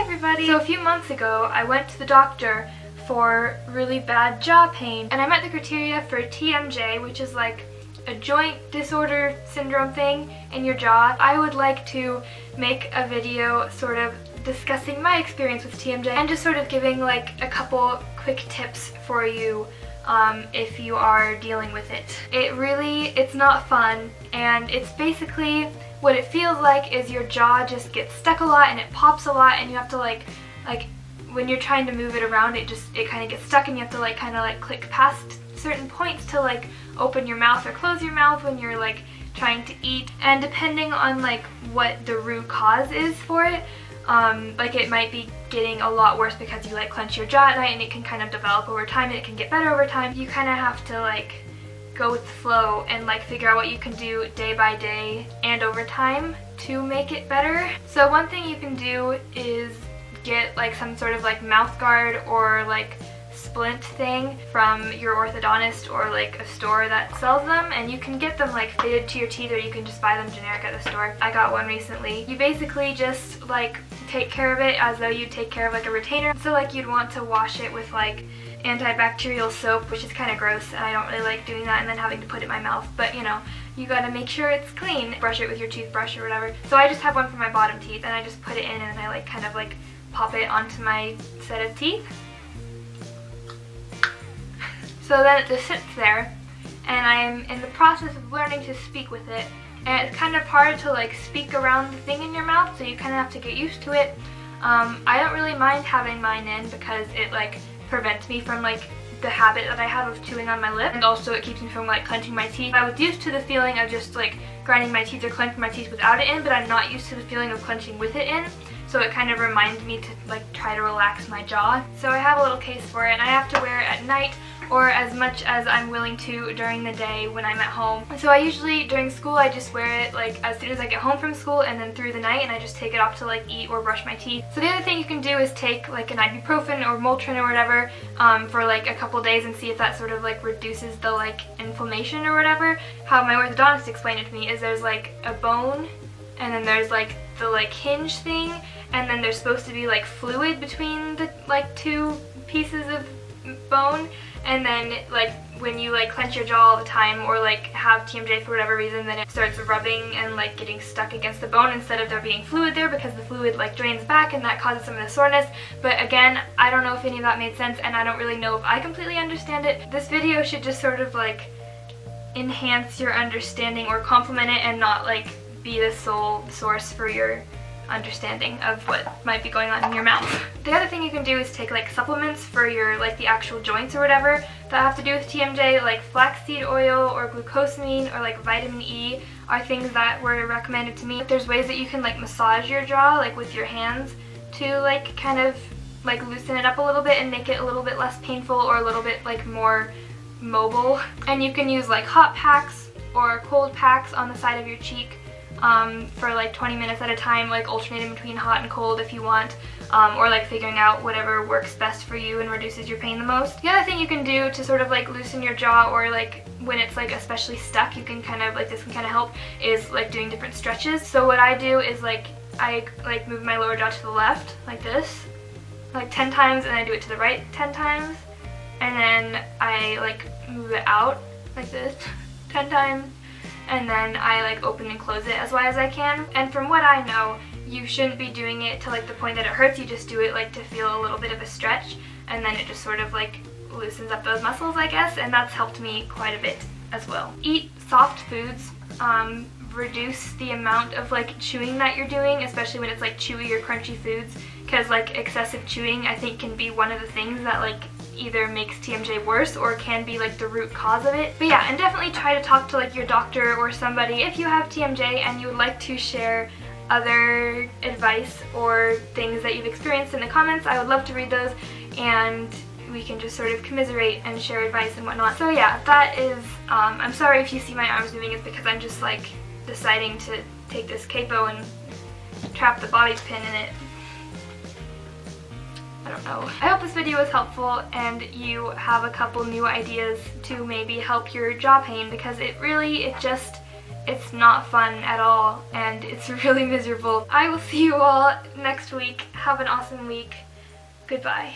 everybody! So a few months ago I went to the doctor for really bad jaw pain and I met the criteria for TMJ, which is like a joint disorder syndrome thing in your jaw. I would like to make a video sort of discussing my experience with TMJ and just sort of giving like a couple quick tips for you if you are dealing with it. It's not fun, and it's basically what it feels like is your jaw just gets stuck a lot and it pops a lot, and you have to like when you're trying to move it around, it kind of gets stuck, and you have to kind of click past certain points to open your mouth or close your mouth when you're trying to eat. And depending on what the root cause is for it, it might be getting a lot worse because you clench your jaw at night, and it can kind of develop over time and it can get better over time. You kind of have to go with the flow and figure out what you can do day by day and over time to make it better. So one thing you can do is get some sort of mouth guard or splint thing from your orthodontist or a store that sells them, and you can get them fitted to your teeth, or you can just buy them generic at the store. I got one recently. You basically just take care of it as though you take care of a retainer. So you'd want to wash it with antibacterial soap, which is kind of gross, and I don't really like doing that and then having to put it in my mouth, but you gotta make sure it's clean. Brush it with your toothbrush or whatever. So I just have one for my bottom teeth, and I just put it in and I kind of pop it onto my set of teeth. So then it just sits there, and I'm in the process of learning to speak with it, and it's kind of hard to speak around the thing in your mouth, so you kind of have to get used to it. I don't really mind having mine in because it prevents me from the habit that I have of chewing on my lip, and also it keeps me from clenching my teeth. I was used to the feeling of just grinding my teeth or clenching my teeth without it in, but I'm not used to the feeling of clenching with it in. So it kind of reminds me to try to relax my jaw. So I have a little case for it, and I have to wear it at night or as much as I'm willing to during the day when I'm at home. So I usually, during school, I just wear it as soon as I get home from school, and then through the night, and I just take it off to eat or brush my teeth. So the other thing you can do is take an ibuprofen or Motrin or whatever for a couple days and see if that sort of reduces the inflammation or whatever. How my orthodontist explained it to me is there's a bone, and then there's the hinge thing, and then there's supposed to be fluid between the two pieces of bone, and then when you clench your jaw all the time or have TMJ for whatever reason, then it starts rubbing and getting stuck against the bone instead of there being fluid there, because the fluid drains back, and that causes some of the soreness. But again, I don't know if any of that made sense, and I don't really know if I completely understand it. This video should just sort of enhance your understanding or complement it, and not be the sole source for your understanding of what might be going on in your mouth. The other thing you can do is take supplements for your the actual joints or whatever that have to do with TMJ, flaxseed oil or glucosamine or vitamin E are things that were recommended to me. There's ways that you can massage your jaw with your hands to kind of loosen it up a little bit and make it a little bit less painful or a little bit more mobile. And you can use hot packs or cold packs on the side of your cheek for 20 minutes at a time, alternating between hot and cold if you want, or figuring out whatever works best for you and reduces your pain the most. The other thing you can do to sort of loosen your jaw, or when it's especially stuck, you can kind of this can kind of help, is doing different stretches. So what I do is I move my lower jaw to the left like this 10 times, and I do it to the right 10 times, and then I move it out like this 10 times, and then I open and close it as wide as I can. And from what I know, you shouldn't be doing it to the point that it hurts. You just do it to feel a little bit of a stretch, and then it just sort of loosens up those muscles, I guess, and that's helped me quite a bit as well. Eat soft foods. Reduce the amount of chewing that you're doing, especially when it's chewy or crunchy foods, because excessive chewing I think can be one of the things that either makes TMJ worse or can be the root cause of it. But yeah, and definitely try to talk to your doctor or somebody if you have TMJ and you would like to share other advice or things that you've experienced in the comments. I would love to read those, and we can just sort of commiserate and share advice and whatnot. So yeah, that is, I'm sorry if you see my arms moving. It's because I'm just deciding to take this capo and trap the bobby pin in it. I don't know. I hope this video was helpful and you have a couple new ideas to maybe help your jaw pain, because it's not fun at all and it's really miserable. I will see you all next week. Have an awesome week. Goodbye.